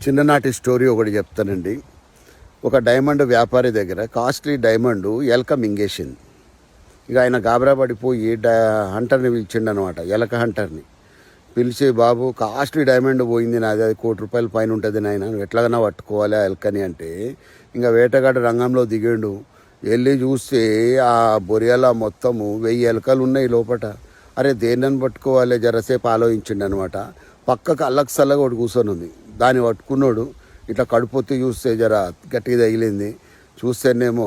చిన్ననాటి స్టోరీ ఒకటి చెప్తానండి. ఒక డైమండ్ వ్యాపారి దగ్గర కాస్ట్లీ డైమండ్ ఎలక మింగేసింది. ఇక ఆయన గాబరా పడిపోయి హంటర్ని పిలిచిండు అనమాట. ఎలక హంటర్ని పిలిచి, బాబు కాస్ట్లీ డైమండ్ పోయింది నాది, అది ₹1,00,00,000 పైన ఉంటుంది నాయన, నువ్వు ఎట్లాగైనా పట్టుకోవాలి ఆ ఎలకని అంటే, ఇంకా వేటగాడు రంగంలో దిగాడు. వెళ్ళి చూస్తే ఆ బొరియాల మొత్తము 1000 ఎలకలు ఉన్నాయి లోపట. అరే దేన్నని పట్టుకోవాలి జరసేపు ఆలోచించిండు అనమాట. పక్కకు అల్లకి సల్లగా ఒకటి కూర్చొని ఉంది. దాన్ని పట్టుకున్నాడు. ఇట్లా కడుపొత్తి చూస్తే జర గట్టిగా తగిలింది. చూస్తేనేమో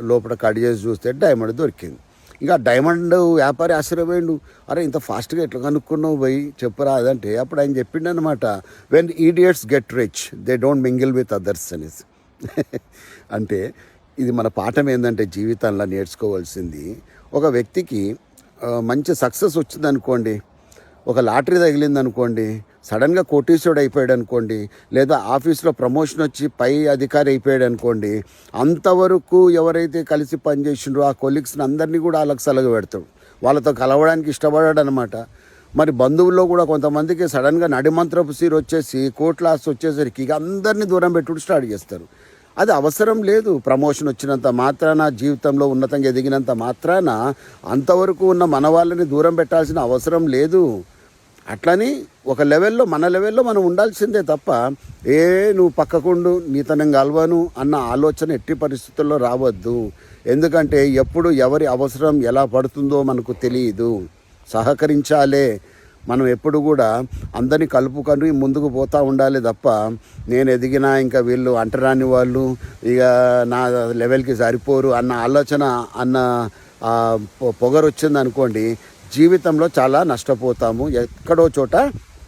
లోపల కట్ చేసి చూస్తే డైమండ్ దొరికింది. ఇంకా డైమండ్ వ్యాపారి ఆశ్చర్యపోయిండు. అరే ఇంత ఫాస్ట్గా ఎట్లా కనుక్కున్నావు పోయి చెప్పురా అదంటే, అప్పుడు ఆయన చెప్పిండు అనమాట, when idiots get rich they don't mingle with others అనేసి. అంటే ఇది మన పాఠం ఏంటంటే, జీవితంలో నేర్చుకోవాల్సింది, ఒక వ్యక్తికి మంచి సక్సెస్ వచ్చిందనుకోండి, ఒక లాటరీ తగిలింది అనుకోండి, సడన్గా కోటీశ్వరుడు అయిపోయాడు అనుకోండి, లేదా ఆఫీస్లో ప్రమోషన్ వచ్చి పై అధికారి అయిపోయాడు అనుకోండి, అంతవరకు ఎవరైతే కలిసి పనిచేసిండ్రో ఆ కొలీగ్స్ని అందరినీ కూడా వాళ్ళకి సలహా పెడతాడు. వాళ్ళతో కలవడానికి ఇష్టపడాడు అనమాట. మరి బంధువుల్లో కూడా కొంతమందికి సడన్గా నడిమంత్రపు సీరు వచ్చేసి కోట్ల ఆస్తి వచ్చేసరికి ఇక అందరినీ దూరం పెట్టుడు స్టార్ట్ చేస్తారు. అది అవసరం లేదు. ప్రమోషన్ వచ్చినంత మాత్రాన, జీవితంలో ఉన్నతంగా ఎదిగినంత మాత్రాన అంతవరకు ఉన్న మన వాళ్ళని దూరం పెట్టాల్సిన అవసరం లేదు. అట్లని ఒక లెవెల్లో, మన లెవెల్లో మనం ఉండాల్సిందే తప్ప, నువ్వు పక్కకుండు నీతనం కలవను అన్న ఆలోచన ఎట్టి పరిస్థితుల్లో రావద్దు. ఎందుకంటే ఎప్పుడు ఎవరి అవసరం ఎలా పడుతుందో మనకు తెలియదు. సహకరించాలే. మనం ఎప్పుడు కూడా అందరినీ కలుపుకొని ముందుకు పోతూ ఉండాలి తప్ప, నేను ఎదిగినా ఇంకా వీళ్ళు అంటరాని వాళ్ళు, ఇక నా లెవెల్కి సరిపోరు అన్న ఆలోచన, అన్న పొగరు వచ్చింది అనుకోండి, జీవితంలో చాలా నష్టపోతాము. ఎక్కడో చోట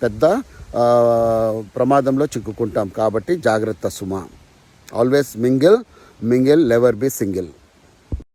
పెద్ద ప్రమాదంలో చిక్కుకుంటాం. కాబట్టి జాగ్రత్త సుమా. Always mingle, never be single.